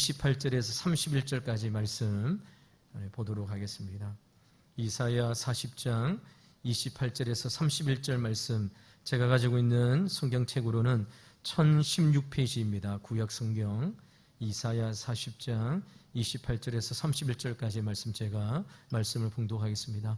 28절에서 31절까지 말씀 보도록 하겠습니다. 이사야 40장 28절에서 31절 말씀, 제가 가지고 있는 성경책으로는 1016페이지입니다. 구약성경 이사야 40장 28절에서 31절까지 말씀, 제가 말씀을 봉독하겠습니다.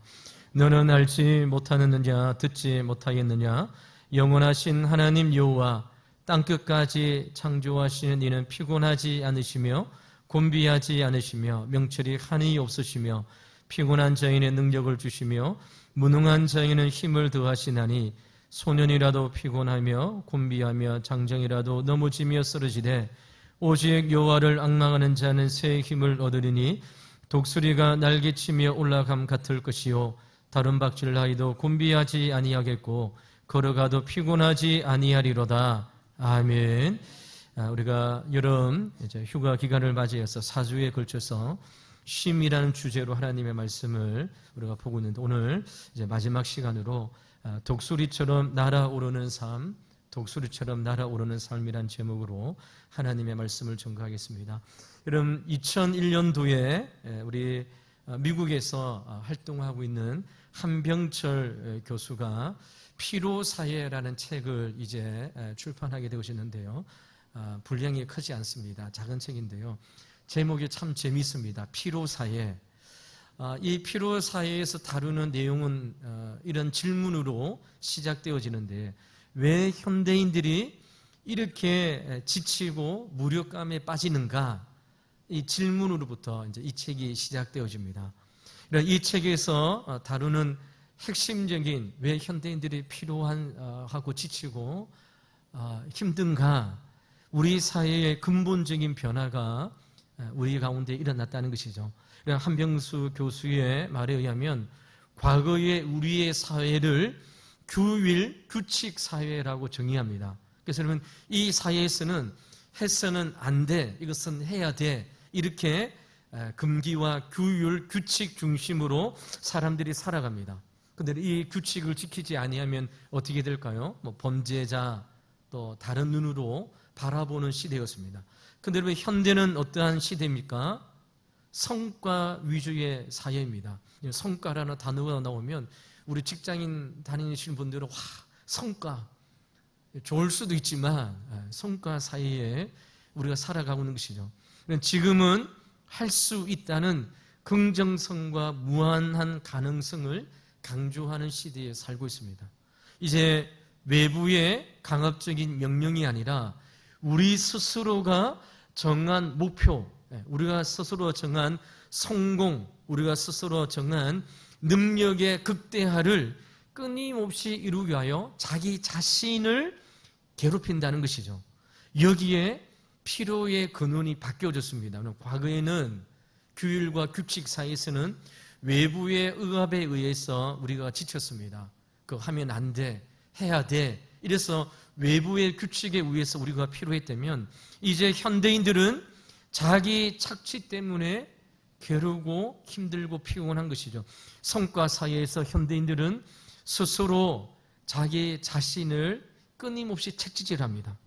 너는 알지 못하느냐, 듣지 못하겠느냐? 영원하신 하나님 여호와 땅끝까지 창조하시는 이는 피곤하지 않으시며 곤비하지 않으시며 명철이 한이 없으시며 피곤한 자에게 능력을 주시며 무능한 자에게는 힘을 더하시나니 소년이라도 피곤하며 곤비하며 장정이라도 넘어지며 쓰러지되 오직 여호와를 앙망하는 자는 새 힘을 얻으리니 독수리가 날개치며 올라감 같을 것이요 다른 박질하이도 곤비하지 아니하겠고 걸어가도 피곤하지 아니하리로다. 아멘. 우리가 여름 이제 휴가 기간을 맞이해서 4주에 걸쳐서 쉼이라는 주제로 하나님의 말씀을 우리가 보고 있는데, 오늘 이제 마지막 시간으로 독수리처럼 날아오르는 삶, 독수리처럼 날아오르는 삶이란 제목으로 하나님의 말씀을 전가하겠습니다. 여러분, 2001년도에 우리 미국에서 활동하고 있는 한병철 교수가 피로사회라는 책을 이제 출판하게 되었는데요. 분량이 크지 않습니다. 작은 책인데요. 제목이 참 재미있습니다. 피로사회. 이 피로사회에서 다루는 내용은 이런 질문으로 시작되어지는데, 왜 현대인들이 이렇게 지치고 무력감에 빠지는가? 이 질문으로부터 이제 이 책이 시작되어집니다. 이 책에서 다루는 핵심적인, 왜 현대인들이 피로하고 지치고 힘든가? 우리 사회의 근본적인 변화가 우리 가운데 일어났다는 것이죠. 한병수 교수의 말에 의하면 과거의 우리의 사회를 규율, 규칙 사회라고 정의합니다. 그래서 여러분, 이 사회에서는 해서는 안 돼, 이것은 해야 돼, 이렇게 금기와 규율, 규칙 중심으로 사람들이 살아갑니다. 그런데 이 규칙을 지키지 아니하면 어떻게 될까요? 범죄자, 또 다른 눈으로 바라보는 시대였습니다. 그런데 여러분, 현대는 어떠한 시대입니까? 성과 위주의 사회입니다. 성과라는 단어가 나오면 우리 직장인 다니시는 분들은 와, 성과, 좋을 수도 있지만 성과 사이에 우리가 살아가고 있는 것이죠. 지금은 할 수 있다는 긍정성과 무한한 가능성을 강조하는 시대에 살고 있습니다. 이제 외부의 강압적인 명령이 아니라 우리 스스로가 정한 목표, 우리가 스스로 정한 성공, 우리가 스스로 정한 능력의 극대화를 끊임없이 이루기 위하여 자기 자신을 괴롭힌다는 것이죠. 여기에 피로의 근원이 바뀌어졌습니다. 과거에는 규율과 규칙 사이에서는 외부의 억압에 의해서 우리가 지쳤습니다. 그거 하면 안 돼, 해야 돼, 이래서 외부의 규칙에 의해서 우리가 피로했다면, 이제 현대인들은 자기 착취 때문에 괴로우고 힘들고 피곤한 것이죠. 성과 사회에서 현대인들은 스스로 자기 자신을 끊임없이 채찍질합니다.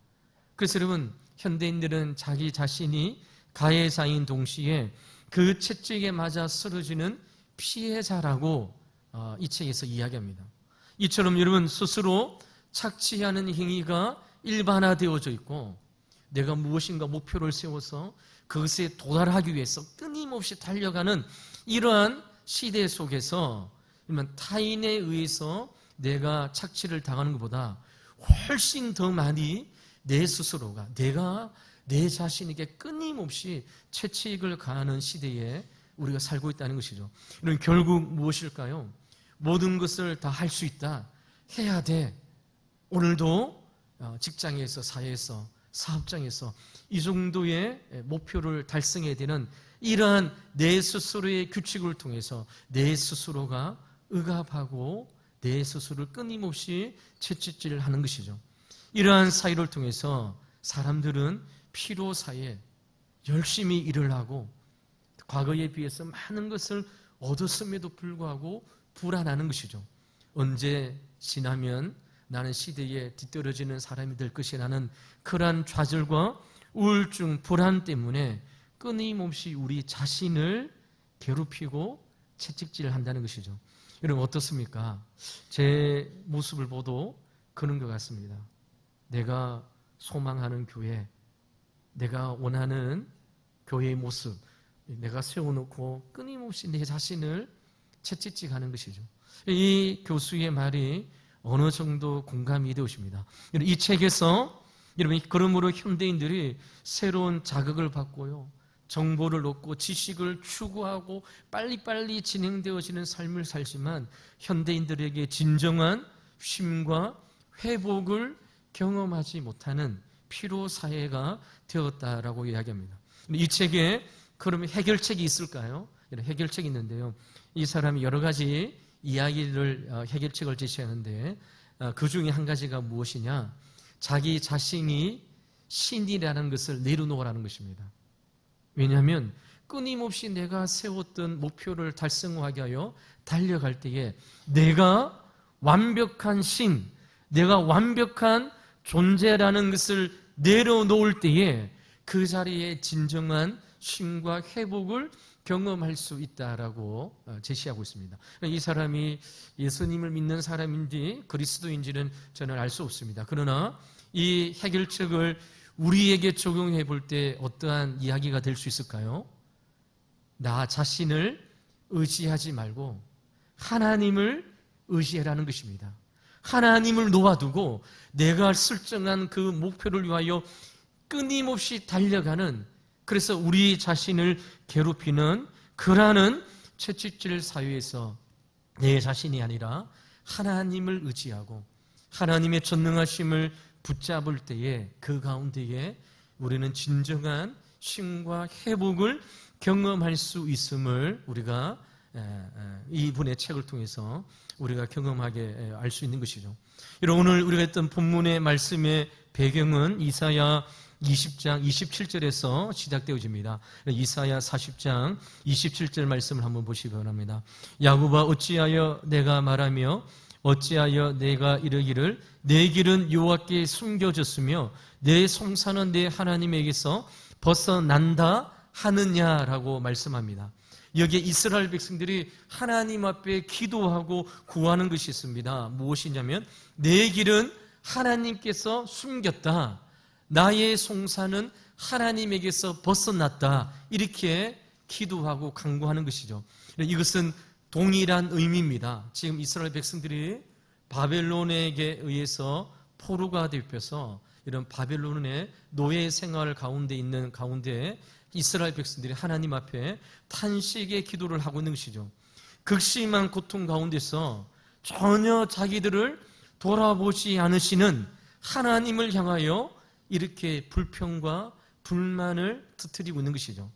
그래서 여러분, 현대인들은 자기 자신이 가해자인 동시에 그 채찍에 맞아 쓰러지는 피해자라고 이 책에서 이야기합니다. 이처럼 여러분, 스스로 착취하는 행위가 일반화되어져 있고, 내가 무엇인가 목표를 세워서 그것에 도달하기 위해서 끊임없이 달려가는 이러한 시대 속에서 타인에 의해서 내가 착취를 당하는 것보다 훨씬 더 많이 내 스스로가, 내가 내 자신에게 끊임없이 채찍을 가하는 시대에 우리가 살고 있다는 것이죠. 이런 결국 무엇일까요? 모든 것을 다 할 수 있다, 해야 돼. 오늘도 직장에서, 사회에서, 사업장에서 이 정도의 목표를 달성해야 되는 이러한 내 스스로의 규칙을 통해서 내 스스로가 억압하고 내 스스로를 끊임없이 채찍질을 하는 것이죠. 이러한 사회를 통해서 사람들은 피로사에 열심히 일을 하고 과거에 비해서 많은 것을 얻었음에도 불구하고 불안하는 것이죠. 언제 지나면 나는 시대에 뒤떨어지는 사람이 될 것이라는 그러한 좌절과 우울증, 불안 때문에 끊임없이 우리 자신을 괴롭히고 채찍질을 한다는 것이죠. 여러분 어떻습니까? 제 모습을 보도 그런 것 같습니다. 내가 소망하는 교회, 내가 원하는 교회의 모습, 내가 세워놓고 끊임없이 내 자신을 채찍질하는 것이죠. 이 교수의 말이 어느 정도 공감이 되십니다. 이 책에서 여러분 그러므로 현대인들이 새로운 자극을 받고요, 정보를 얻고 지식을 추구하고 빨리빨리 진행되어지는 삶을 살지만 현대인들에게 진정한 쉼과 회복을 경험하지 못하는 피로 사회가 되었다라고 이야기합니다. 이 책에 그러면 해결책이 있을까요? 해결책이 있는데요. 이 사람이 여러 가지 이야기를 해결책을 제시하는데 그 중에 한 가지가 무엇이냐? 자기 자신이 신이라는 것을 내려놓으라는 것입니다. 왜냐하면 끊임없이 내가 세웠던 목표를 달성하게 하여 달려갈 때에 내가 완벽한 신, 내가 완벽한 존재라는 것을 내려놓을 때에 그 자리에 진정한 쉼과 회복을 경험할 수 있다라고 제시하고 있습니다. 이 사람이 예수님을 믿는 사람인지 그리스도인지는 저는 알 수 없습니다. 그러나 이 해결책을 우리에게 적용해 볼 때 어떠한 이야기가 될 수 있을까요? 나 자신을 의지하지 말고 하나님을 의지하라는 것입니다. 하나님을 놓아두고 내가 설정한 그 목표를 위하여 끊임없이 달려가는, 그래서 우리 자신을 괴롭히는 그러한 채찍질 사회에서 내 자신이 아니라 하나님을 의지하고 하나님의 전능하심을 붙잡을 때에 그 가운데에 우리는 진정한 쉼과 회복을 경험할 수 있음을 우리가 이분의 책을 통해서 우리가 경험하게 알 수 있는 것이죠. 오늘 우리가 했던 본문의 말씀의 배경은 이사야 20장 27절에서 시작되어집니다. 이사야 40장 27절 말씀을 한번 보시기 바랍니다. 야곱아 어찌하여 내가 말하며 어찌하여 내가 이르기를 내 길은 여호와께 숨겨졌으며 내 송사는 내 하나님에게서 벗어난다 하느냐라고 말씀합니다. 여기에 이스라엘 백성들이 하나님 앞에 기도하고 구하는 것이 있습니다. 무엇이냐면 내 길은 하나님께서 숨겼다, 나의 송사는 하나님에게서 벗어났다, 이렇게 기도하고 간구하는 것이죠. 이것은 동일한 의미입니다. 지금 이스라엘 백성들이 바벨론에게 의해서 포로가 되어서 이런 바벨론의 노예 생활 가운데 있는 가운데 이스라엘 백성들이 하나님 앞에 탄식의 기도를 하고 있는 것이죠. 극심한 고통 가운데서 전혀 자기들을 돌아보지 않으시는 하나님을 향하여 이렇게 불평과 불만을 터뜨리고 있는 것이죠.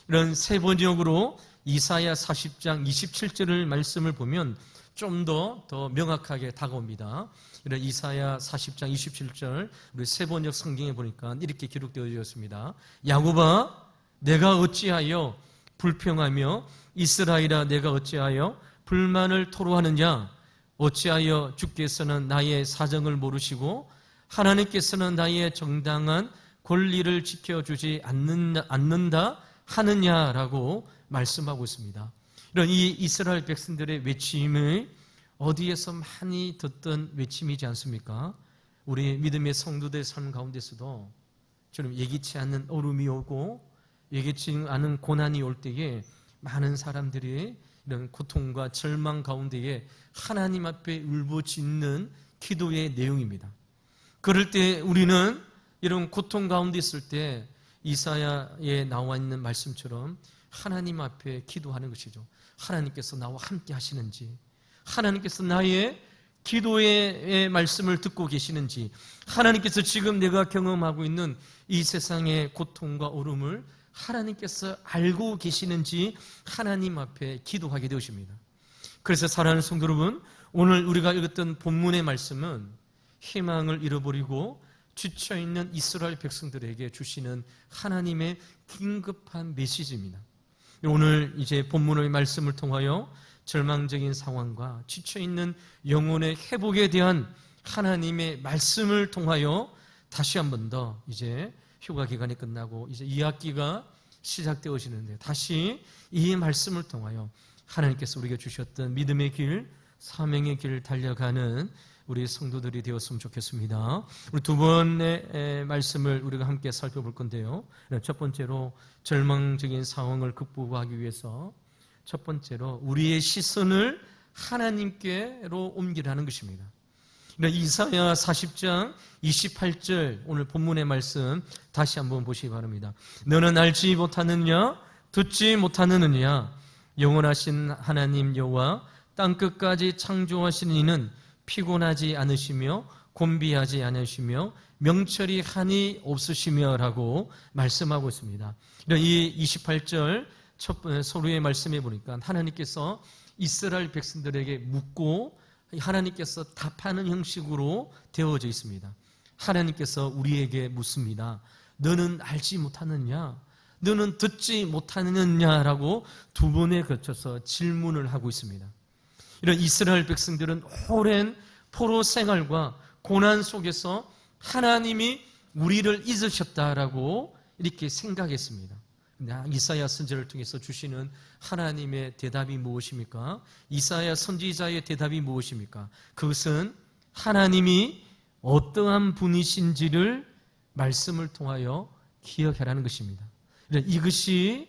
이런 세 번역으로 이사야 40장 27절을 말씀을 보면 좀 더 명확하게 다가옵니다. 이런 이사야 40장 27절 우리 세 번역 성경에 보니까 이렇게 기록되어 있습니다. 야곱아 내가 어찌하여 불평하며 이스라엘아 내가 어찌하여 불만을 토로하느냐? 어찌하여 주께서는 나의 사정을 모르시고 하나님께서는 나의 정당한 권리를 지켜주지 않는다 하느냐라고 말씀하고 있습니다. 이런 이 이스라엘 백성들의 외침이 어디에서 많이 듣던 외침이지 않습니까? 우리 믿음의 성도들 삶 가운데서도 좀 예기치 않는 어려움이 오고 예기치 않은 고난이 올 때에 많은 사람들이 이런 고통과 절망 가운데에 하나님 앞에 울부짖는 기도의 내용입니다. 그럴 때 우리는 이런 고통 가운데 있을 때 이사야에 나와 있는 말씀처럼 하나님 앞에 기도하는 것이죠. 하나님께서 나와 함께 하시는지, 하나님께서 나의 기도의 말씀을 듣고 계시는지, 하나님께서 지금 내가 경험하고 있는 이 세상의 고통과 어려움을 하나님께서 알고 계시는지 하나님 앞에 기도하게 되십니다. 그래서 사랑하는 성도 여러분, 오늘 우리가 읽었던 본문의 말씀은 희망을 잃어버리고 지쳐있는 이스라엘 백성들에게 주시는 하나님의 긴급한 메시지입니다. 오늘 이제 본문의 말씀을 통하여 절망적인 상황과 지쳐있는 영혼의 회복에 대한 하나님의 말씀을 통하여 다시 한 번 더 이제 휴가 기간이 끝나고 이제 2학기가 시작되어지는데 다시 이 말씀을 통하여 하나님께서 우리에게 주셨던 믿음의 길, 사명의 길을 달려가는 우리 성도들이 되었으면 좋겠습니다. 우리 두 번의 말씀을 우리가 함께 살펴볼 건데요. 첫 번째로 절망적인 상황을 극복하기 위해서 첫 번째로 우리의 시선을 하나님께로 옮기라는 것입니다. 이사야 40장 28절 오늘 본문의 말씀 다시 한번 보시기 바랍니다. 너는 알지 못하느냐 듣지 못하느냐 영원하신 하나님 여호와 땅끝까지 창조하신 이는 피곤하지 않으시며 곤비하지 않으시며 명철이 한이 없으시며 라고 말씀하고 있습니다. 이 28절 서로의 말씀해 보니까 하나님께서 이스라엘 백성들에게 묻고 하나님께서 답하는 형식으로 되어져 있습니다. 하나님께서 우리에게 묻습니다. 너는 알지 못하느냐? 너는 듣지 못하느냐라고 두 번에 걸쳐서 질문을 하고 있습니다. 이런 이스라엘 백성들은 오랜 포로 생활과 고난 속에서 하나님이 우리를 잊으셨다라고 이렇게 생각했습니다. 이사야 선지자를 통해서 주시는 하나님의 대답이 무엇입니까? 이사야 선지자의 대답이 무엇입니까? 그것은 하나님이 어떠한 분이신지를 말씀을 통하여 기억하라는 것입니다. 이것이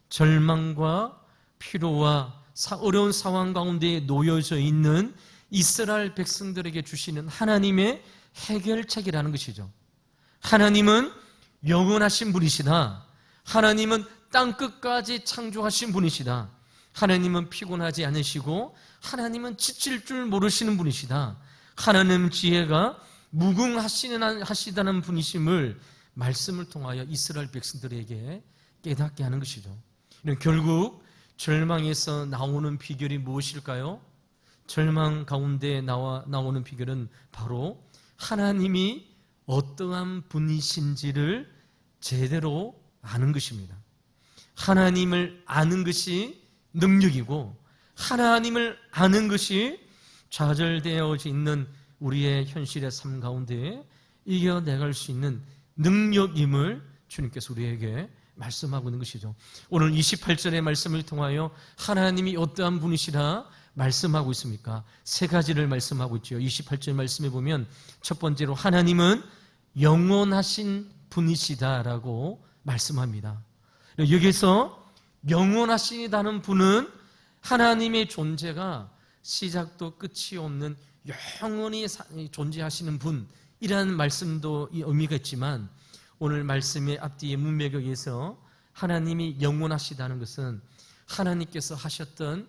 절망과 피로와 어려운 상황 가운데 놓여져 있는 이스라엘 백성들에게 주시는 하나님의 해결책이라는 것이죠. 하나님은 영원하신 분이시다. 하나님은 땅끝까지 창조하신 분이시다. 하나님은 피곤하지 않으시고 하나님은 지칠 줄 모르시는 분이시다. 하나님 지혜가 무궁하시다는 분이심을 말씀을 통하여 이스라엘 백성들에게 깨닫게 하는 것이죠. 결국 절망에서 나오는 비결이 무엇일까요? 절망 가운데 나오는 비결은 바로 하나님이 어떠한 분이신지를 제대로 아는 것입니다. 하나님을 아는 것이 능력이고 하나님을 아는 것이 좌절되어 있는 우리의 현실의 삶 가운데 이겨내갈 수 있는 능력임을 주님께서 우리에게 말씀하고 있는 것이죠. 오늘 28절의 말씀을 통하여 하나님이 어떠한 분이시라 말씀하고 있습니까? 세 가지를 말씀하고 있죠. 28절 말씀에 보면 첫 번째로 하나님은 영원하신 분이시다라고 말씀합니다. 여기서 영원하시다는 분은 하나님의 존재가 시작도 끝이 없는 영원히 존재하시는 분이라는 말씀도 의미가 있지만 오늘 말씀의 앞뒤의 문맥에 의해서 하나님이 영원하시다는 것은 하나님께서 하셨던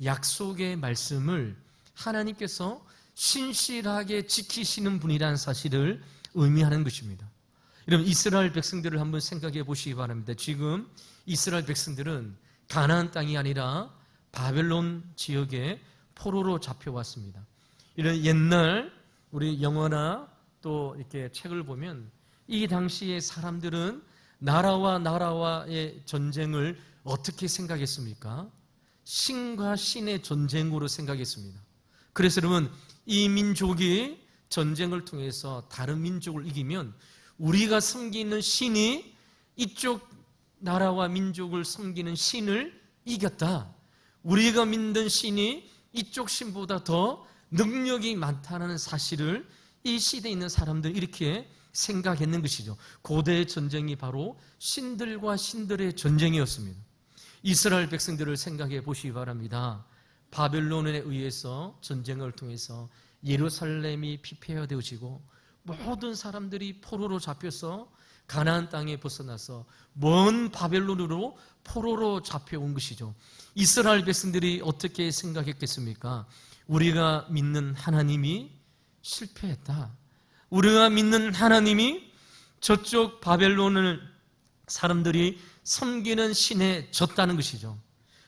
약속의 말씀을 하나님께서 신실하게 지키시는 분이라는 사실을 의미하는 것입니다. 여러분 이스라엘 백성들을 한번 생각해 보시기 바랍니다. 지금 이스라엘 백성들은 가나안 땅이 아니라 바벨론 지역에 포로로 잡혀왔습니다. 이런 옛날 우리 영화나 또 이렇게 책을 보면 이 당시의 사람들은 나라와 나라와의 전쟁을 어떻게 생각했습니까? 신과 신의 전쟁으로 생각했습니다. 그래서 여러분 이 민족이 전쟁을 통해서 다른 민족을 이기면 우리가 섬기는 신이 이쪽 나라와 민족을 섬기는 신을 이겼다. 우리가 믿는 신이 이쪽 신보다 더 능력이 많다는 사실을 이 시대에 있는 사람들 이렇게 생각했는 것이죠. 고대의 전쟁이 바로 신들과 신들의 전쟁이었습니다. 이스라엘 백성들을 생각해 보시기 바랍니다. 바벨론에 의해서 전쟁을 통해서 예루살렘이 피폐화되어지고 모든 사람들이 포로로 잡혀서 가나안 땅에 벗어나서 먼 바벨론으로 포로로 잡혀온 것이죠. 이스라엘 백성들이 어떻게 생각했겠습니까? 우리가 믿는 하나님이 실패했다. 우리가 믿는 하나님이 저쪽 바벨론을 사람들이 섬기는 신에 졌다는 것이죠.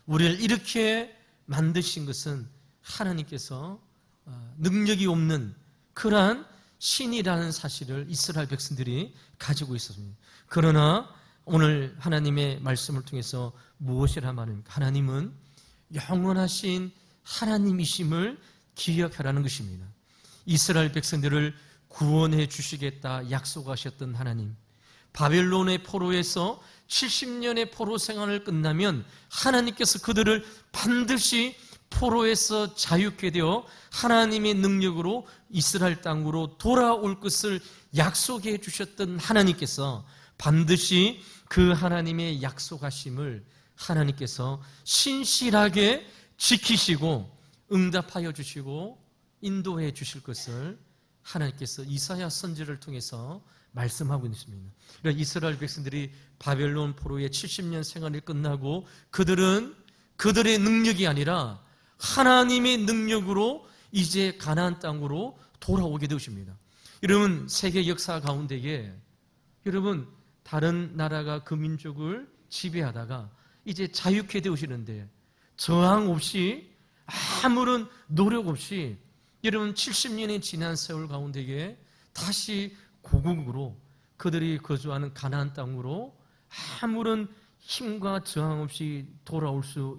우리를 이렇게 만드신 것은 하나님께서 능력이 없는 그러한 신이라는 사실을 이스라엘 백성들이 가지고 있었습니다. 그러나 오늘 하나님의 말씀을 통해서 무엇이라 말입니까? 하나님은 영원하신 하나님이심을 기억하라는 것입니다. 이스라엘 백성들을 구원해 주시겠다 약속하셨던 하나님, 바벨론의 포로에서 70년의 포로 생활을 끝나면 하나님께서 그들을 반드시 포로에서 자유케 되어 하나님의 능력으로 이스라엘 땅으로 돌아올 것을 약속해 주셨던 하나님께서 반드시 그 하나님의 약속하심을 하나님께서 신실하게 지키시고 응답하여 주시고 인도해 주실 것을 하나님께서 이사야 선지자를 통해서 말씀하고 있습니다. 그러니까 이스라엘 백성들이 바벨론 포로의 70년 생활이 끝나고 그들은 그들의 능력이 아니라 하나님의 능력으로 이제 가나안 땅으로 돌아오게 되십니다. 여러분, 세계 역사 가운데에 여러분 다른 나라가 그 민족을 지배하다가 이제 자유케 되시는데 저항 없이 아무런 노력 없이 여러분 70년이 지난 세월 가운데에 다시 고국으로 그들이 거주하는 가나안 땅으로 아무런 힘과 저항 없이 돌아올 수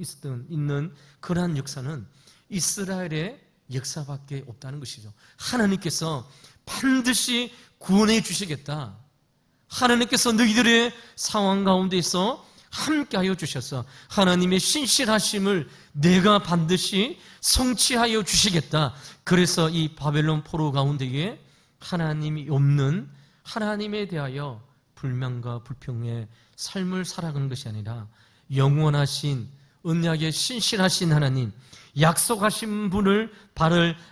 있는 그러한 역사는 이스라엘의 역사밖에 없다는 것이죠. 하나님께서 반드시 구원해 주시겠다. 하나님께서 너희들의 상황 가운데서 함께하여 주셔서 하나님의 신실하심을 내가 반드시 성취하여 주시겠다. 그래서 이 바벨론 포로 가운데에 하나님이 없는 하나님에 대하여 불만과 불평의 삶을 살아가는 것이 아니라 영원하신 언약의 신실하신 하나님, 약속하신 분을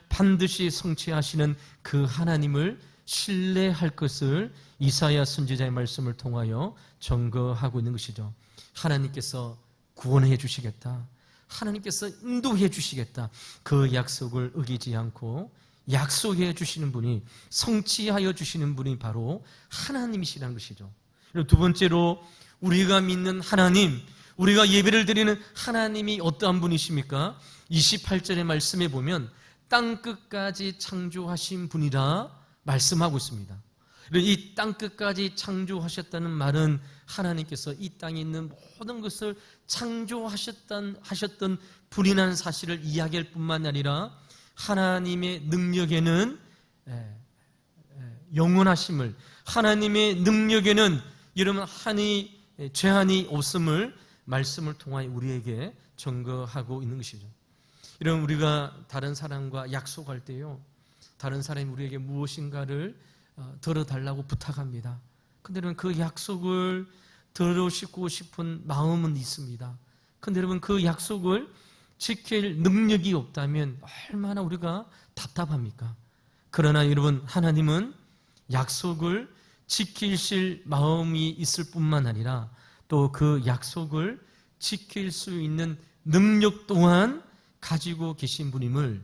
반드시 성취하시는 그 하나님을 신뢰할 것을 이사야 선지자의 말씀을 통하여 증거하고 있는 것이죠. 하나님께서 구원해 주시겠다. 하나님께서 인도해 주시겠다. 그 약속을 어기지 않고 약속해 주시는 분이, 성취하여 주시는 분이 바로 하나님이시라는 것이죠. 두 번째로 우리가 믿는 하나님, 우리가 예배를 드리는 하나님이 어떠한 분이십니까? 28절의 말씀에 보면 땅끝까지 창조하신 분이라 말씀하고 있습니다. 이 땅끝까지 창조하셨다는 말은 하나님께서 이 땅에 있는 모든 것을 창조하셨던 분이라는 사실을 이야기할 뿐만 아니라 하나님의 능력에는 영원하심을, 하나님의 능력에는 여러분 제한이 없음을 말씀을 통하여 우리에게 증거하고 있는 것이죠. 여러분, 우리가 다른 사람과 약속할 때요, 다른 사람이 우리에게 무엇인가를 들어달라고 부탁합니다. 근데 여러분, 그 약속을 들으시고 싶은 마음은 있습니다. 근데 여러분, 그 약속을 지킬 능력이 없다면 얼마나 우리가 답답합니까? 그러나 여러분, 하나님은 약속을 지키실 마음이 있을 뿐만 아니라 또 그 약속을 지킬 수 있는 능력 또한 가지고 계신 분임을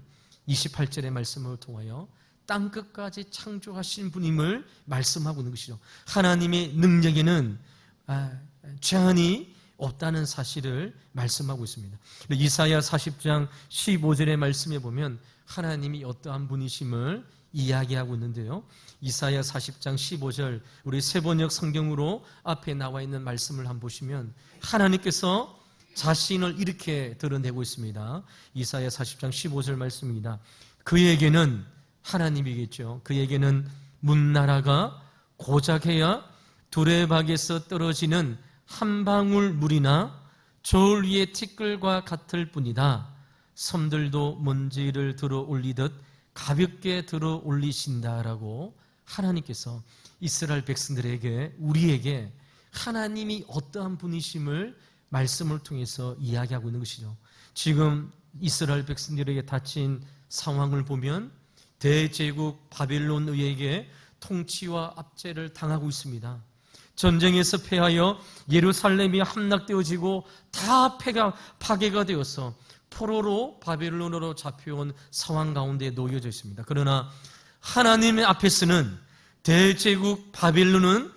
28절의 말씀을 통하여 땅끝까지 창조하신 분임을 말씀하고 있는 것이죠. 하나님의 능력에는 제한이 없다는 사실을 말씀하고 있습니다. 이사야 40장 15절의 말씀에 보면 하나님이 어떠한 분이심을 이야기하고 있는데요. 이사야 40장 15절, 우리 세번역 성경으로 앞에 나와 있는 말씀을 한번 보시면 하나님께서 자신을 이렇게 드러내고 있습니다. 이사야 40장 15절 말씀입니다. 그에게는, 하나님이겠죠, 그에게는 문나라가 고작해야 두레박에서 떨어지는 한 방울 물이나 저울 위의 티끌과 같을 뿐이다. 섬들도 먼지를 들어 올리듯 가볍게 들어 올리신다라고 하나님께서 이스라엘 백성들에게, 우리에게 하나님이 어떠한 분이심을 말씀을 통해서 이야기하고 있는 것이죠. 지금 이스라엘 백성들에게 닥친 상황을 보면 대제국 바벨론에게 통치와 압제를 당하고 있습니다. 전쟁에서 패하여 예루살렘이 함락되어지고 다 파괴가 되어서 포로로 바벨론으로 잡혀온 상황 가운데 놓여져 있습니다. 그러나 하나님의 앞에서는 대제국 바벨론은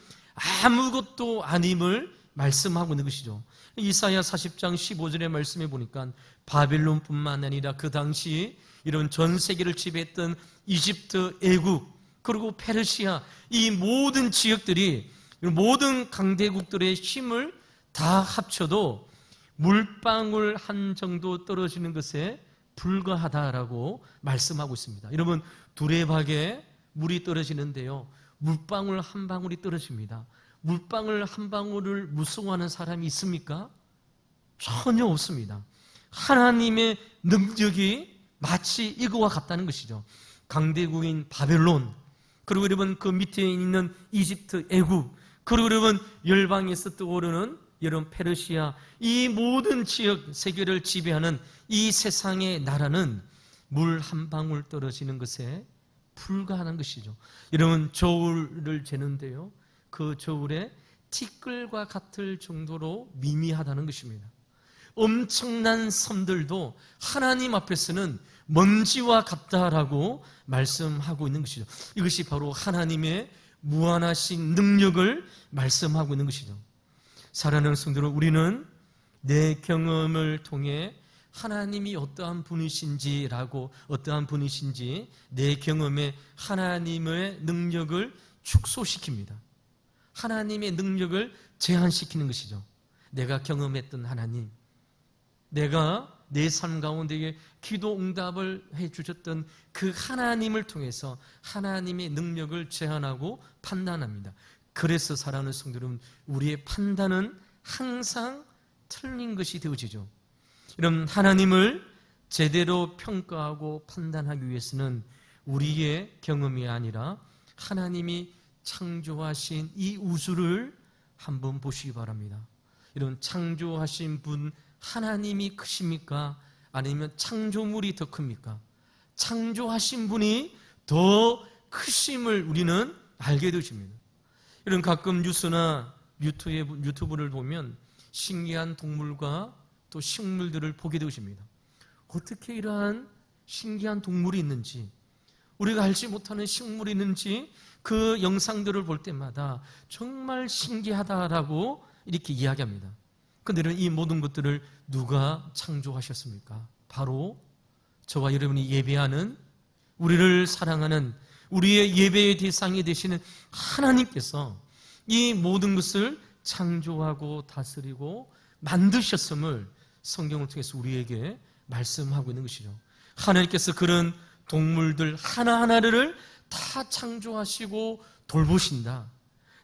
아무것도 아님을 말씀하고 있는 것이죠. 이사야 40장 15절의 말씀에 보니까 바벨론뿐만 아니라 그 당시 이런 전 세계를 지배했던 이집트, 애국, 그리고 페르시아, 이 모든 지역들이, 모든 강대국들의 힘을 다 합쳐도 물방울 한 정도 떨어지는 것에 불과하다라고 말씀하고 있습니다. 여러분, 두레박에 물이 떨어지는데요, 물방울 한 방울이 떨어집니다. 물방울 한 방울을 무서워하는 사람이 있습니까? 전혀 없습니다. 하나님의 능력이 마치 이거와 같다는 것이죠. 강대국인 바벨론, 그리고 여러분 그 밑에 있는 이집트, 애굽, 그리고 여러분 열방에서 떠오르는 여러분 페르시아, 이 모든 지역 세계를 지배하는 이 세상의 나라는 물 한 방울 떨어지는 것에 불과한 것이죠. 여러분 저울을 재는데요, 그 저울에 티끌과 같을 정도로 미미하다는 것입니다. 엄청난 섬들도 하나님 앞에서는 먼지와 같다라고 말씀하고 있는 것이죠. 이것이 바로 하나님의 무한하신 능력을 말씀하고 있는 것이죠. 사랑하는 성도들, 우리는 내 경험을 통해 하나님이 어떠한 분이신지 내 경험에 하나님의 능력을 축소시킵니다. 하나님의 능력을 제한시키는 것이죠. 내가 경험했던 하나님, 내가 내 삶 가운데 기도 응답을 해주셨던 그 하나님을 통해서 하나님의 능력을 제한하고 판단합니다. 그래서 사랑하는 성도 여러분, 우리의 판단은 항상 틀린 것이 되어지죠. 여러분, 하나님을 제대로 평가하고 판단하기 위해서는 우리의 경험이 아니라 하나님이 창조하신 이 우주를 한번 보시기 바랍니다. 여러분, 창조하신 분 하나님이 크십니까? 아니면 창조물이 더 큽니까? 창조하신 분이 더 크심을 우리는 알게 되십니다. 여러분, 가끔 뉴스나 유튜브를 보면 신기한 동물과 또 식물들을 보게 되십니다. 어떻게 이러한 신기한 동물이 있는지, 우리가 알지 못하는 식물이 있는지 그 영상들을 볼 때마다 정말 신기하다라고 이렇게 이야기합니다. 그런데 이 모든 것들을 누가 창조하셨습니까? 바로 저와 여러분이 예배하는, 우리를 사랑하는, 우리의 예배의 대상이 되시는 하나님께서 이 모든 것을 창조하고 다스리고 만드셨음을 성경을 통해서 우리에게 말씀하고 있는 것이죠. 하나님께서 그런 동물들 하나하나를 다 창조하시고 돌보신다.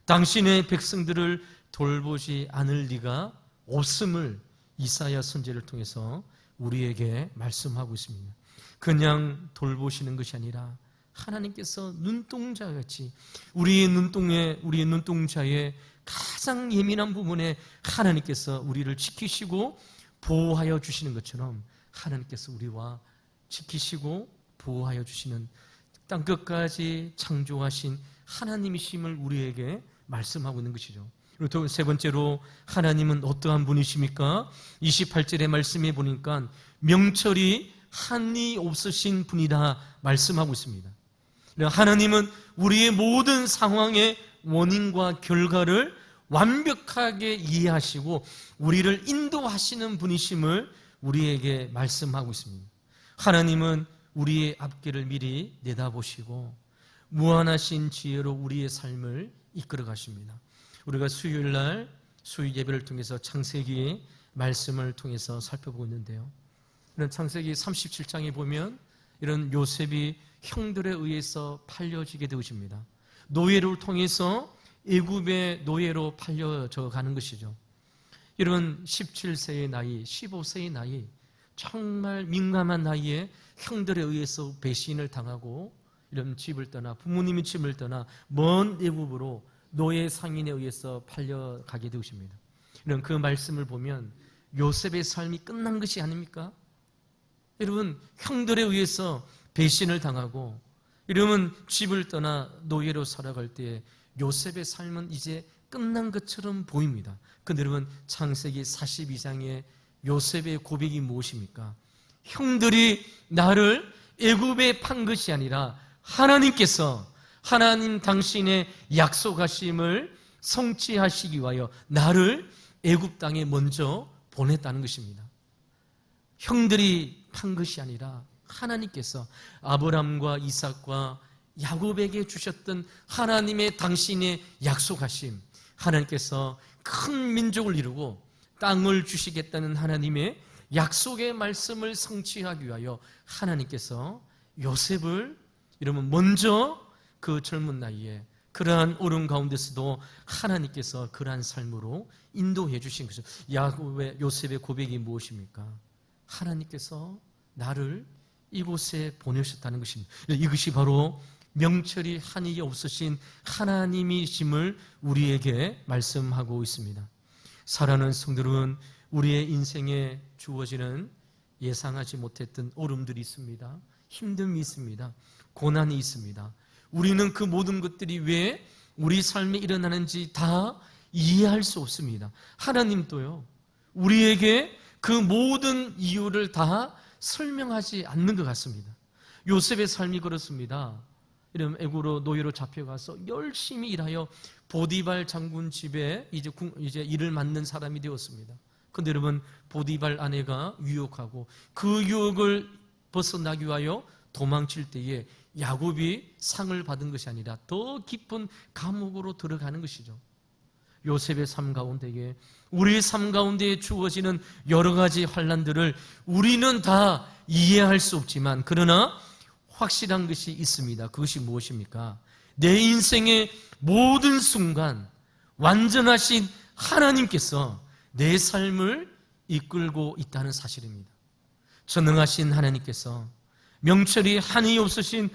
당신의 백성들을 돌보지 않을 리가 없음을 이사야 선지자를 통해서 우리에게 말씀하고 있습니다. 그냥 돌보시는 것이 아니라 하나님께서 눈동자같이 우리의 눈동자의 가장 예민한 부분에 하나님께서 우리를 지키시고 보호하여 주시는 것처럼 하나님께서 우리와 지키시고 보호하여 주시는 땅끝까지 창조하신 하나님이심을 우리에게 말씀하고 있는 것이죠. 그리고 세 번째로 하나님은 어떠한 분이십니까? 28절의 말씀에 보니까 명철이 한이 없으신 분이다 말씀하고 있습니다. 하나님은 우리의 모든 상황의 원인과 결과를 완벽하게 이해하시고 우리를 인도하시는 분이심을 우리에게 말씀하고 있습니다. 하나님은 우리의 앞길을 미리 내다보시고 무한하신 지혜로 우리의 삶을 이끌어 가십니다. 우리가 수요일 예배를 통해서 창세기 말씀을 통해서 살펴보고 있는데요, 이런 창세기 37장에 보면 이런 요셉이 형들에 의해서 팔려지게 되어집니다. 노예를 통해서 애굽의 노예로 팔려져 가는 것이죠. 이런 17세의 나이, 15세의 나이, 정말 민감한 나이에 형들에 의해서 배신을 당하고 이런 집을 떠나, 부모님의 집을 떠나 먼 애굽으로 노예 상인에 의해서 팔려가게 되십니다. 이런 그 말씀을 보면 요셉의 삶이 끝난 것이 아닙니까? 여러분, 형들에 의해서 배신을 당하고 이러면 집을 떠나 노예로 살아갈 때 요셉의 삶은 이제 끝난 것처럼 보입니다. 그런데 여러분, 창세기 42장의 요셉의 고백이 무엇입니까? 형들이 나를 애굽에 판 것이 아니라 하나님 당신의 약속하심을 성취하시기 위하여 나를 애굽 땅에 먼저 보냈다는 것입니다. 형들이 판 것이 아니라 하나님께서 아브람과 이삭과 야곱에게 주셨던 하나님의 당신의 약속하심, 하나님께서 큰 민족을 이루고 땅을 주시겠다는 하나님의 약속의 말씀을 성취하기 위하여 하나님께서 요셉을 이러면 먼저 그 젊은 나이에 그러한 오름 가운데서도 하나님께서 그러한 삶으로 인도해 주신 것이죠. 요셉의 고백이 무엇입니까? 하나님께서 나를 이곳에 보내셨다는 것입니다. 이것이 바로 명철이 한이 없으신 하나님이심을 우리에게 말씀하고 있습니다. 사랑하는 성도들은 우리의 인생에 주어지는 예상하지 못했던 어려움들이 있습니다. 힘듦이 있습니다. 고난이 있습니다. 우리는 그 모든 것들이 왜 우리 삶에 일어나는지 다 이해할 수 없습니다. 하나님도요, 우리에게 그 모든 이유를 다 설명하지 않는 것 같습니다. 요셉의 삶이 그렇습니다. 이런 애굽으로 노예로 잡혀가서 열심히 일하여 보디발 장군 집에 이제 일을 맡는 사람이 되었습니다. 그런데 여러분, 보디발 아내가 유혹하고 그 유혹을 벗어나기 위하여 도망칠 때에 야곱이 상을 받은 것이 아니라 더 깊은 감옥으로 들어가는 것이죠. 요셉의 삶 가운데에, 우리의 삶 가운데에 주어지는 여러 가지 환난들을 우리는 다 이해할 수 없지만, 그러나 확실한 것이 있습니다. 그것이 무엇입니까? 내 인생의 모든 순간 완전하신 하나님께서 내 삶을 이끌고 있다는 사실입니다. 전능하신 하나님께서, 명철이 한이 없으신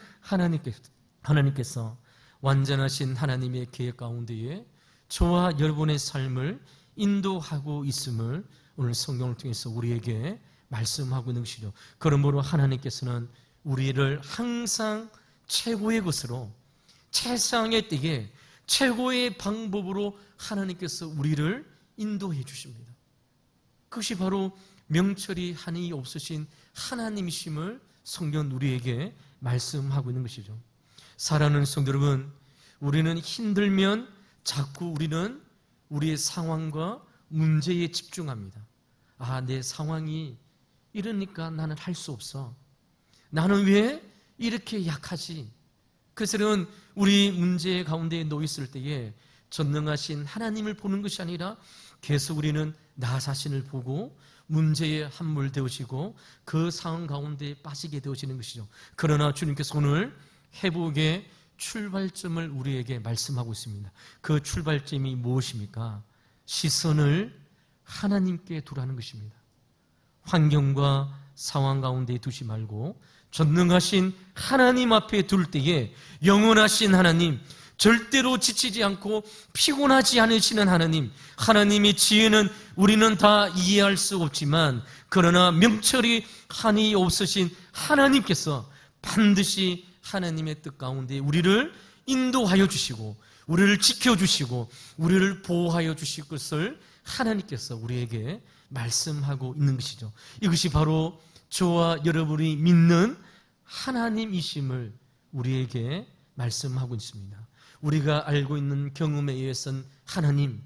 하나님께서 완전하신 하나님의 계획 가운데에 저와 여러분의 삶을 인도하고 있음을 오늘 성경을 통해서 우리에게 말씀하고 있는 것이죠. 그러므로 하나님께서는 우리를 항상 최고의 것으로, 최상의 때에 최고의 방법으로 하나님께서 우리를 인도해 주십니다. 그것이 바로 명철이 한이 없으신 하나님이심을 성경 우리에게 말씀하고 있는 것이죠. 사랑하는 성도 여러분, 우리는 힘들면 자꾸 우리는 우리의 상황과 문제에 집중합니다. 내 상황이 이러니까 나는 할 수 없어. 나는 왜 이렇게 약하지? 그래서 우리 문제 가운데 놓여 있을 때에 전능하신 하나님을 보는 것이 아니라 계속 우리는 나 자신을 보고 문제에 함몰되어지고 그 상황 가운데 빠지게 되어지는 것이죠. 그러나 주님께서 오늘 회복의 출발점을 우리에게 말씀하고 있습니다. 그 출발점이 무엇입니까? 시선을 하나님께 두라는 것입니다. 환경과 상황 가운데 두지 말고 전능하신 하나님 앞에 둘 때에 영원하신 하나님, 절대로 지치지 않고 피곤하지 않으시는 하나님, 하나님의 지혜는 우리는 다 이해할 수 없지만, 그러나 명철이 한이 없으신 하나님께서 반드시 하나님의 뜻 가운데 우리를 인도하여 주시고 우리를 지켜주시고 우리를 보호하여 주실 것을 하나님께서 우리에게 말씀하고 있는 것이죠. 이것이 바로 저와 여러분이 믿는 하나님이심을 우리에게 말씀하고 있습니다. 우리가 알고 있는 경험에 의해서는 하나님,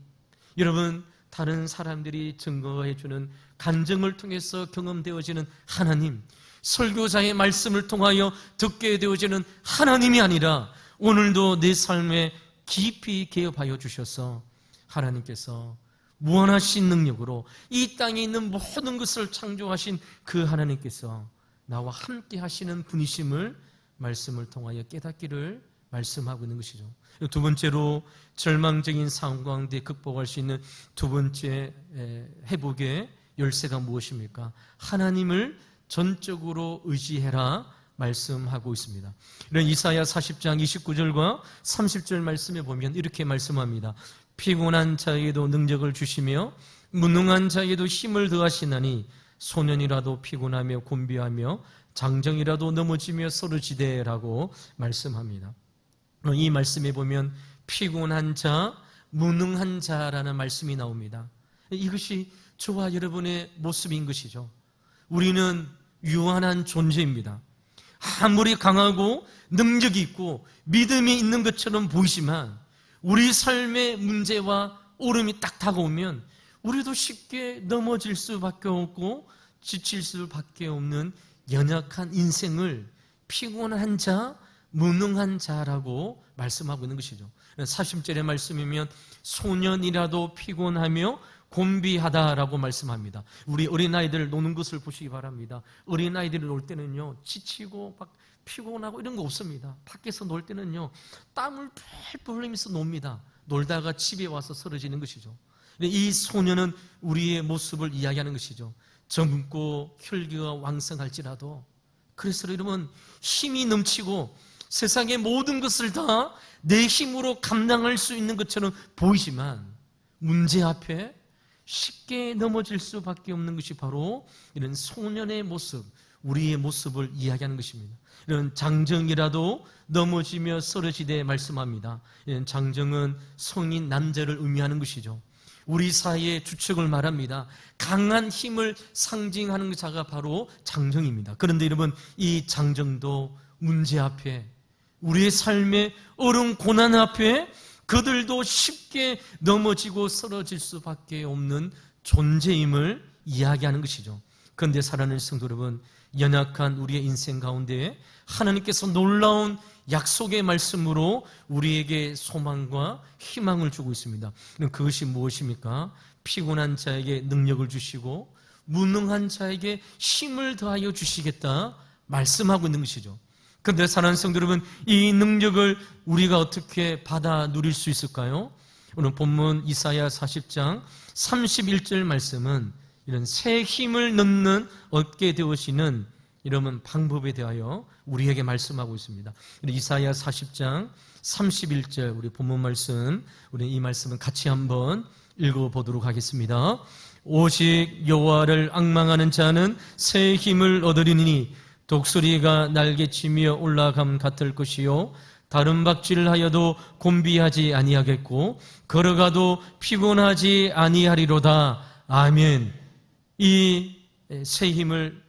여러분, 다른 사람들이 증거해 주는 간증을 통해서 경험되어지는 하나님, 설교자의 말씀을 통하여 듣게 되어지는 하나님이 아니라 오늘도 내 삶에 깊이 개입하여 주셔서 하나님께서 무한하신 능력으로 이 땅에 있는 모든 것을 창조하신 그 하나님께서 나와 함께 하시는 분이심을 말씀을 통하여 깨닫기를 말씀하고 있는 것이죠. 두 번째로 절망적인 상황 가운데 극복할 수 있는 두 번째 회복의 열쇠가 무엇입니까? 하나님을 전적으로 의지해라 말씀하고 있습니다. 이런 이사야 40장 29절과 30절 말씀에 보면 이렇게 말씀합니다. 피곤한 자에게도 능력을 주시며 무능한 자에게도 힘을 더하시나니 소년이라도 피곤하며 곤비하며 장정이라도 넘어지며 쓰러지되라고 말씀합니다. 이 말씀에 보면 피곤한 자, 무능한 자라는 말씀이 나옵니다. 이것이 저와 여러분의 모습인 것이죠. 우리는 유한한 존재입니다. 아무리 강하고 능력이 있고 믿음이 있는 것처럼 보이지만 우리 삶의 문제와 오름이 딱 다가오면 우리도 쉽게 넘어질 수밖에 없고 지칠 수밖에 없는 연약한 인생을 피곤한 자, 무능한 자라고 말씀하고 있는 것이죠. 40절의 말씀이면 소년이라도 피곤하며 곤비하다라고 말씀합니다. 우리 어린아이들 노는 것을 보시기 바랍니다. 어린아이들이 놀 때는요, 지치고 막 피곤하고 이런 거 없습니다. 밖에서 놀 때는요, 땀을 펄펄 흘리면서 놉니다. 놀다가 집에 와서 쓰러지는 것이죠. 이 소녀는 우리의 모습을 이야기하는 것이죠. 젊고 혈기가 왕성할지라도, 그래서 여러분, 힘이 넘치고 세상의 모든 것을 다 내 힘으로 감당할 수 있는 것처럼 보이지만 문제 앞에 쉽게 넘어질 수밖에 없는 것이 바로 이런 소년의 모습, 우리의 모습을 이야기하는 것입니다. 이런 장정이라도 넘어지며 쓰러지되 말씀합니다. 이런 장정은 성인 남자를 의미하는 것이죠. 우리 사이의 주축을 말합니다. 강한 힘을 상징하는 자가 바로 장정입니다. 그런데 여러분, 이 장정도 문제 앞에, 우리의 삶의 어려운 고난 앞에 그들도 쉽게 넘어지고 쓰러질 수밖에 없는 존재임을 이야기하는 것이죠. 그런데 사랑하는 성도 여러분, 연약한 우리의 인생 가운데 하나님께서 놀라운 약속의 말씀으로 우리에게 소망과 희망을 주고 있습니다. 그것이 무엇입니까? 피곤한 자에게 능력을 주시고 무능한 자에게 힘을 더하여 주시겠다 말씀하고 있는 것이죠. 그런데 사랑하는 성도 여러분, 이 능력을 우리가 어떻게 받아 누릴 수 있을까요? 오늘 본문 이사야 40장 31절 말씀은 이런 새 힘을 얻게 되시는 이런 방법에 대하여 우리에게 말씀하고 있습니다. 이사야 40장 31절 우리 본문 말씀, 우리 이 말씀은 같이 한번 읽어보도록 하겠습니다. 오직 여호와를 앙망하는 자는 새 힘을 얻으리니 독수리가 날개치며 올라감 같을 것이요 다른 박질을 하여도 곤비하지 아니하겠고 걸어가도 피곤하지 아니하리로다. 아멘. 이 새 힘을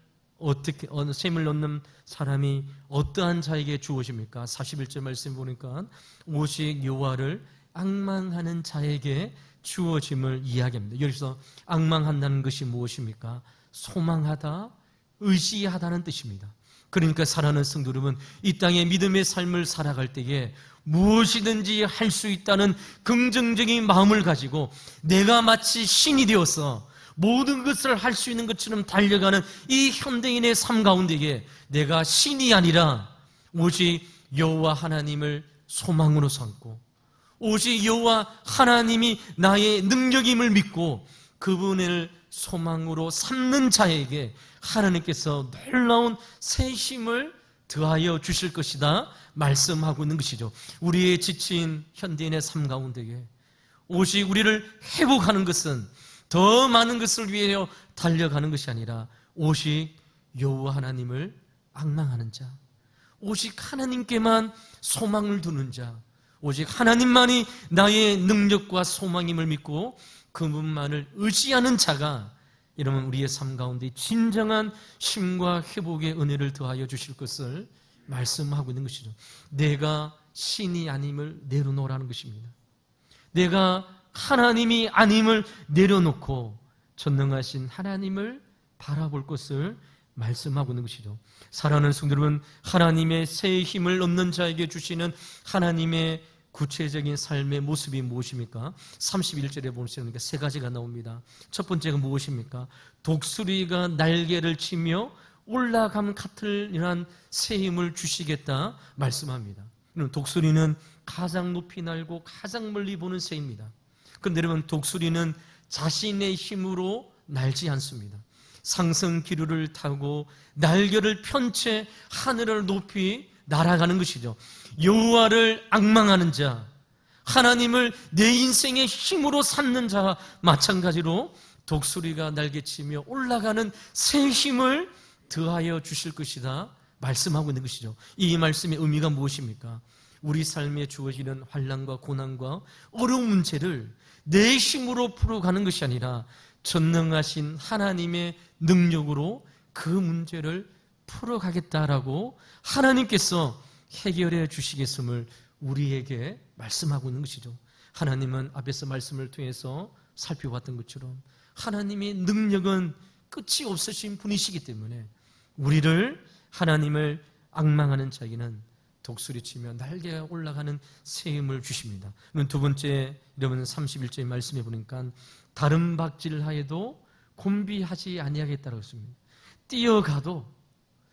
새 힘을 얻는 사람이 어떠한 자에게 주어집니까? 41절 말씀 보니까 오직 여호와를 앙망하는 자에게 주어짐을 이야기합니다. 여기서 앙망한다는 것이 무엇입니까? 소망하다, 의지하다는 뜻입니다. 그러니까 사랑하는 성도 여러분, 이 땅의 믿음의 삶을 살아갈 때에 무엇이든지 할 수 있다는 긍정적인 마음을 가지고 내가 마치 신이 되어서 모든 것을 할 수 있는 것처럼 달려가는 이 현대인의 삶 가운데에 내가 신이 아니라 오직 여호와 하나님을 소망으로 삼고 오직 여호와 하나님이 나의 능력임을 믿고 그분을 소망으로 삼는 자에게 하나님께서 놀라운 새 힘을 더하여 주실 것이다 말씀하고 있는 것이죠. 우리의 지친 현대인의 삶 가운데에 오직 우리를 회복하는 것은 더 많은 것을 위하여 달려가는 것이 아니라 오직 여호와 하나님을 앙망하는 자, 오직 하나님께만 소망을 두는 자, 오직 하나님만이 나의 능력과 소망임을 믿고 그분만을 의지하는 자가 이러면 우리의 삶 가운데 진정한 힘과 회복의 은혜를 더하여 주실 것을 말씀하고 있는 것이죠. 내가 신이 아님을 내려놓으라는 것입니다. 내가 하나님이 아님을 내려놓고 전능하신 하나님을 바라볼 것을 말씀하고 있는 것이죠. 사랑하는 성도 여러분, 하나님의 새 힘을 얻는 자에게 주시는 하나님의 구체적인 삶의 모습이 무엇입니까? 31절에 보시면 세 가지가 나옵니다. 첫 번째가 무엇입니까? 독수리가 날개를 치며 올라감 같을 이러한 새 힘을 주시겠다 말씀합니다. 독수리는 가장 높이 날고 가장 멀리 보는 새입니다. 그런데 여러분, 독수리는 자신의 힘으로 날지 않습니다. 상승 기류를 타고 날개를 편 채 하늘을 높이 날아가는 것이죠. 여호와를 앙망하는 자, 하나님을 내 인생의 힘으로 삼는 자와 마찬가지로 독수리가 날개치며 올라가는 새 힘을 더하여 주실 것이다 말씀하고 있는 것이죠. 이 말씀의 의미가 무엇입니까? 우리 삶에 주어지는 환난과 고난과 어려운 문제를 내 힘으로 풀어가는 것이 아니라 전능하신 하나님의 능력으로 그 문제를 풀어가겠다라고 하나님께서 해결해 주시겠음을 우리에게 말씀하고 있는 것이죠. 하나님은 앞에서 말씀을 통해서 살펴봤던 것처럼 하나님의 능력은 끝이 없으신 분이시기 때문에 우리를 하나님을 앙망하는 자에게는 독수리치며 날개가 올라가는 새 힘을 주십니다. 그럼 두 번째, 여러분 31절의 말씀해 보니까 다른 박질하여도 곤비하지 아니하겠다라고 했습니다. 뛰어가도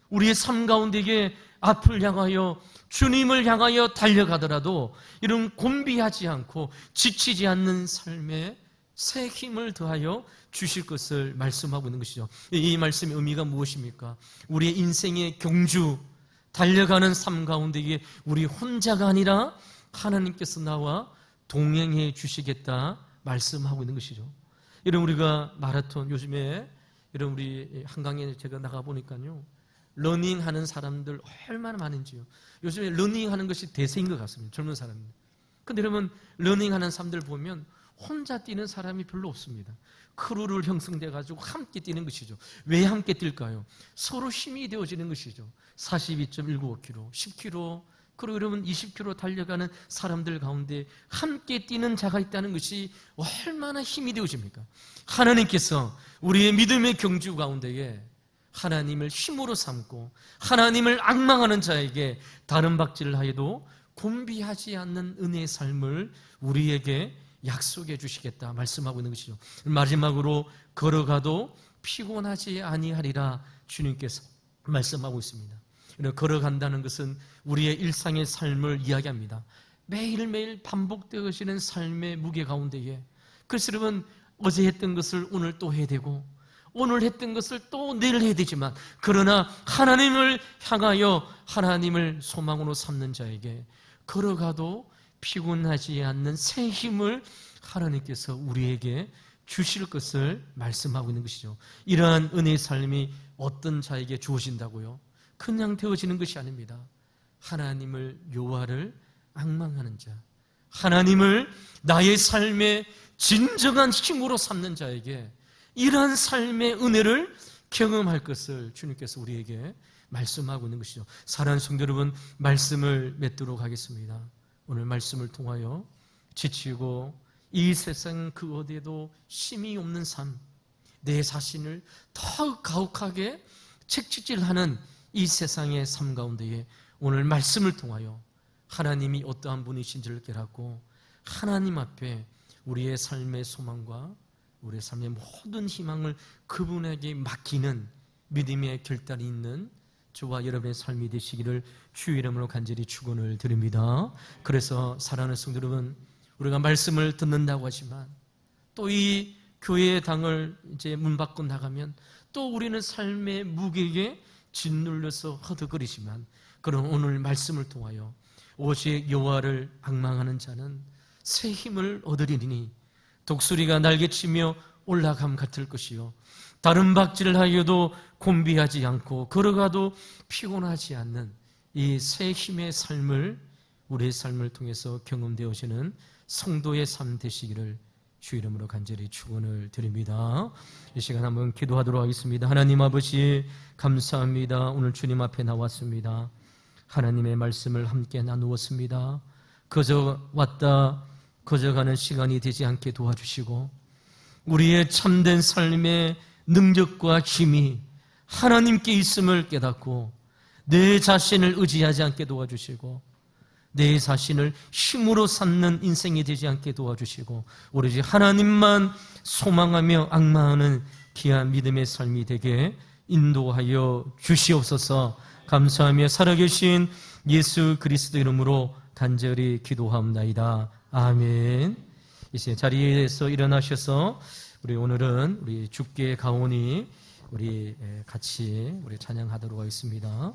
우리의 삶 가운데에 앞을 향하여 주님을 향하여 달려가더라도 이런 곤비하지 않고 지치지 않는 삶에 새 힘을 더하여 주실 것을 말씀하고 있는 것이죠. 이 말씀의 의미가 무엇입니까? 우리의 인생의 경주, 달려가는 삶 가운데에 우리 혼자가 아니라 하나님께서 나와 동행해 주시겠다 말씀하고 있는 것이죠. 이런 우리가 마라톤, 요즘에 이런 우리 한강에 제가 나가보니까요, 러닝하는 사람들 얼마나 많은지요. 요즘에 러닝하는 것이 대세인 것 같습니다. 젊은 사람들. 근데 여러분, 러닝하는 사람들 보면 혼자 뛰는 사람이 별로 없습니다. 크루를 형성돼 가지고 함께 뛰는 것이죠. 왜 함께 뛸까요? 서로 힘이 되어지는 것이죠. 42.195km, 10km, 그리고 여러분 20km 달려가는 사람들 가운데 함께 뛰는 자가 있다는 것이 얼마나 힘이 되어집니까? 하나님께서 우리의 믿음의 경주 가운데에 하나님을 힘으로 삼고 하나님을 앙망하는 자에게 다른 박질을 하여도 곤비하지 않는 은혜의 삶을 우리에게 약속해 주시겠다 말씀하고 있는 것이죠. 마지막으로 걸어가도 피곤하지 아니하리라 주님께서 말씀하고 있습니다. 걸어간다는 것은 우리의 일상의 삶을 이야기합니다. 매일매일 반복되어지는 삶의 무게 가운데에, 그래서 여러분 어제 했던 것을 오늘 또 해야 되고 오늘 했던 것을 또 내일 해야 되지만, 그러나 하나님을 향하여 하나님을 소망으로 삼는 자에게 걸어가도 피곤하지 않는 새 힘을 하나님께서 우리에게 주실 것을 말씀하고 있는 것이죠. 이러한 은혜의 삶이 어떤 자에게 주어진다고요? 그냥 되어지는 것이 아닙니다. 하나님을, 여호와를 앙망하는 자, 하나님을 나의 삶의 진정한 힘으로 삼는 자에게 이러한 삶의 은혜를 경험할 것을 주님께서 우리에게 말씀하고 있는 것이죠. 사랑하는 성도 여러분, 말씀을 맺도록 하겠습니다. 오늘 말씀을 통하여 지치고 이 세상 그 어디에도 힘이 없는 삶, 내 자신을 더 가혹하게 채찍질하는 이 세상의 삶 가운데에 오늘 말씀을 통하여 하나님이 어떠한 분이신지를 깨닫고 하나님 앞에 우리의 삶의 소망과 우리의 삶의 모든 희망을 그분에게 맡기는 믿음의 결단이 있는 저와 여러분의 삶이 되시기를 주의 이름으로 간절히 축원을 드립니다. 그래서 사랑하는 성도 여러분, 우리가 말씀을 듣는다고 하지만 또 이 교회의 당을 이제 문 밖으로 나가면 또 우리는 삶의 무게에 짓눌려서 허덕거리지만, 그런 오늘 말씀을 통하여 오직 여호와를 앙망하는 자는 새 힘을 얻으리니 독수리가 날개치며 올라감 같을 것이요 다른 박질을 하여도 곤비하지 않고 걸어가도 피곤하지 않는 이 새 힘의 삶을 우리의 삶을 통해서 경험되어지는 성도의 삶 되시기를 주 이름으로 간절히 축원을 드립니다. 이 시간 한번 기도하도록 하겠습니다. 하나님 아버지 감사합니다. 오늘 주님 앞에 나왔습니다. 하나님의 말씀을 함께 나누었습니다. 그저 왔다 그저 가는 시간이 되지 않게 도와주시고 우리의 참된 삶의 능력과 힘이 하나님께 있음을 깨닫고 내 자신을 의지하지 않게 도와주시고 내 자신을 힘으로 삼는 인생이 되지 않게 도와주시고 오로지 하나님만 소망하며 앙망하는 귀한 믿음의 삶이 되게 인도하여 주시옵소서. 감사하며 살아계신 예수 그리스도 이름으로 간절히 기도하옵나이다. 아멘. 이제 자리에서 일어나셔서 우리 오늘은 우리 주께 가오니 우리 같이 우리 찬양하도록 하겠습니다.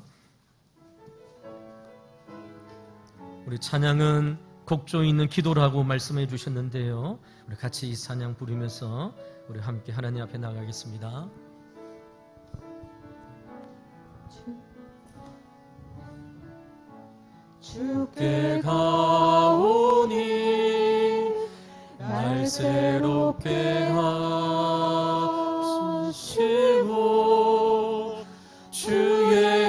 우리 찬양은 곡조 있는 기도라고 말씀해 주셨는데요. 우리 같이 이 찬양 부르면서 우리 함께 하나님 앞에 나가겠습니다. 주께 가오니 날 새롭게 하시고 주의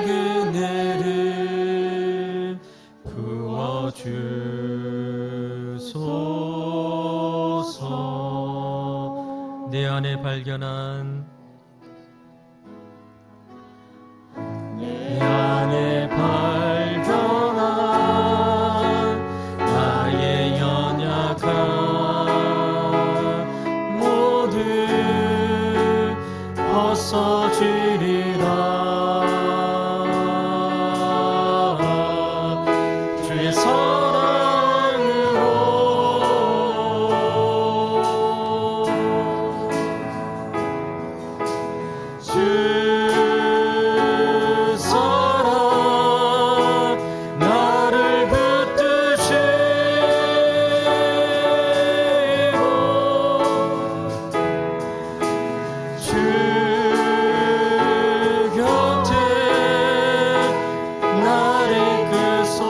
은혜를 부어주소서. 내 안에 발견한 내 안에 발견한 벗어지리라. 주의 사랑으로 주 사랑 나를 붙드시고 주 곁에 나를 이끄소서.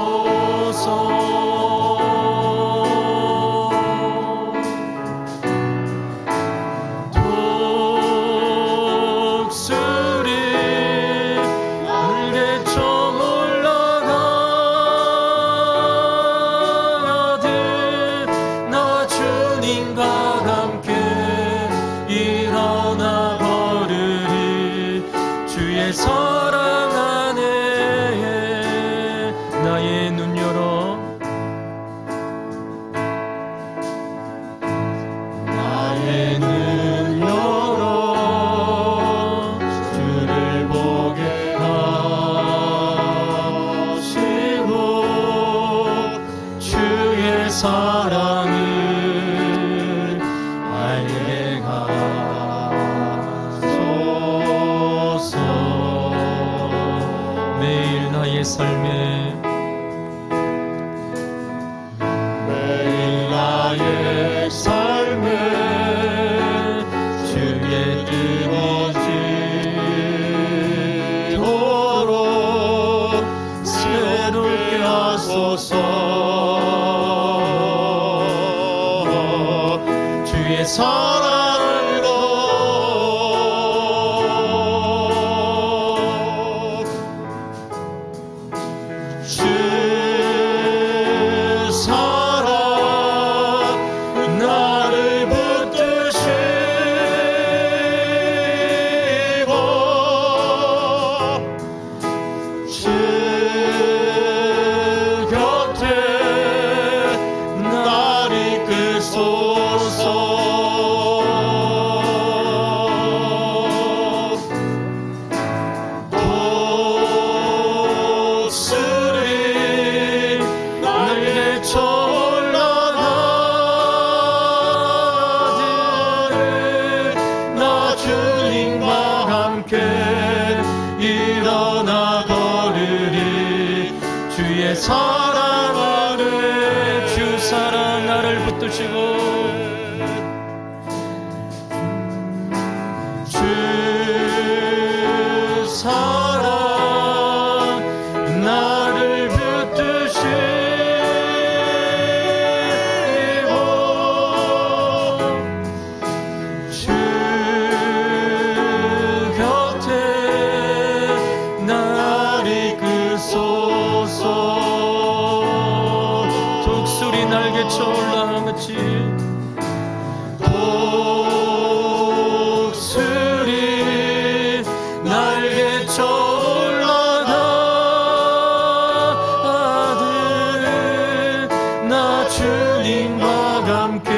독수리 날개쳐 올라가듯 나 주님과 함께 일어나 걸으리. 주의 사랑 안에 나의 눈 열어 나의 눈 열어 주를 보게 하시고 주의 사랑을 알게 하소서. 매일 나의 삶에 매일 나의 삶에 주의 뜻이 이토록 새롭게 하소서. 주의 사랑으로 주 사랑 나를 붙드시고 주 곁에 나를 이끄소서. 독수리 날개쳐 올라가듯 나 주님과 함께 일어나 걸으리. 주의 사랑 안에 주 사랑 나를 붙드시고 주 사랑 나를 붙드시고 주 곁에 나를 이끄소서. 독수리 날개쳐 올라갔지 독수리 날개쳐 올라가듯 나 주님과 함께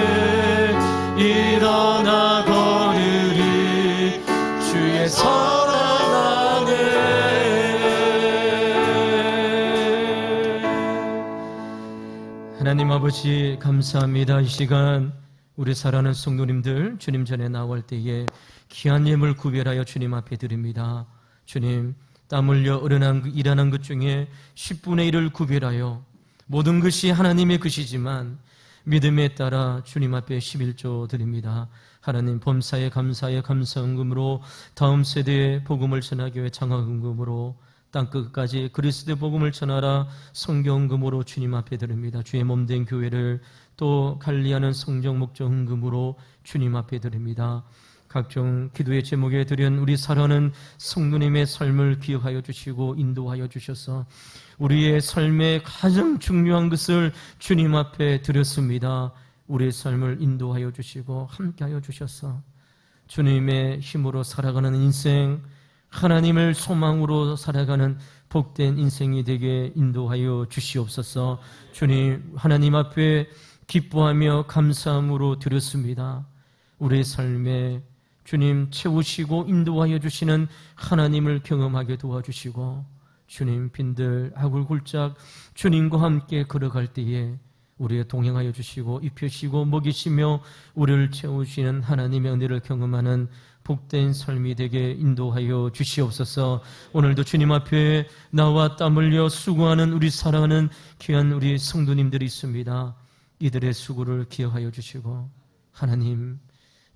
일어나 걸으리. 주의 사랑 안에 하나님 아버지 감사합니다. 이 시간 우리 사랑하는 성도님들 주님 전에 나올 때에 귀한 예물 구별하여 주님 앞에 드립니다. 주님 땀 흘려 일어난 것 중에 10분의 1을 구별하여 모든 것이 하나님의 것이지만 믿음에 따라 주님 앞에 11조 드립니다. 하나님 범사에 감사의 감사헌금으로 다음 세대에 복음을 전하기 위해 장학헌금으로 땅끝까지 그리스도의 복음을 전하라 성경헌금으로 주님 앞에 드립니다. 주의 몸된 교회를 또 관리하는 성정 목적 헌금으로 주님 앞에 드립니다. 각종 기도의 제목에 드린 우리 사랑하는 성도님의 삶을 기억하여 주시고 인도하여 주셔서 우리의 삶의 가장 중요한 것을 주님 앞에 드렸습니다. 우리의 삶을 인도하여 주시고 함께하여 주셔서 주님의 힘으로 살아가는 인생, 하나님을 소망으로 살아가는 복된 인생이 되게 인도하여 주시옵소서. 주님, 하나님 앞에 기뻐하며 감사함으로 드렸습니다. 우리의 삶에 주님 채우시고 인도하여 주시는 하나님을 경험하게 도와주시고 주님 빈들 아굴골짝 주님과 함께 걸어갈 때에 우리에 동행하여 주시고 입히시고 먹이시며 우리를 채우시는 하나님의 은혜를 경험하는 복된 삶이 되게 인도하여 주시옵소서. 오늘도 주님 앞에 나와 땀 흘려 수고하는 우리 사랑하는 귀한 우리 성도님들이 있습니다. 이들의 수고를 기억하여 주시고 하나님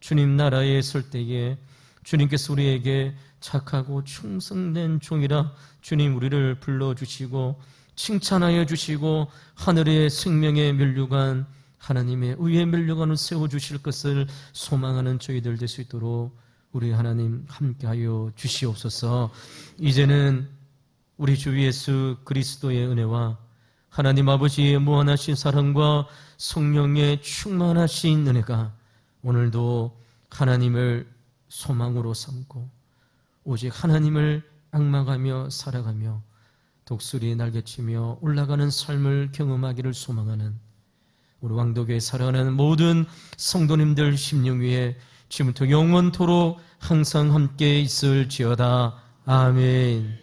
주님 나라에 설 때에 주님께서 우리에게 착하고 충성된 종이라 주님 우리를 불러주시고 칭찬하여 주시고 하늘의 생명의 면류관 하나님의 의의 면류관을 세워주실 것을 소망하는 저희들 될 수 있도록 우리 하나님 함께하여 주시옵소서. 이제는 우리 주 예수 그리스도의 은혜와 하나님 아버지의 무한하신 사랑과 성령의 충만하신 은혜가 오늘도 하나님을 소망으로 삼고 오직 하나님을 앙망하며 살아가며 독수리 날개치며 올라가는 삶을 경험하기를 소망하는 우리 왕도교에 살아가는 모든 성도님들 심령 위에 지금부터 영원토록 항상 함께 있을지어다. 아멘.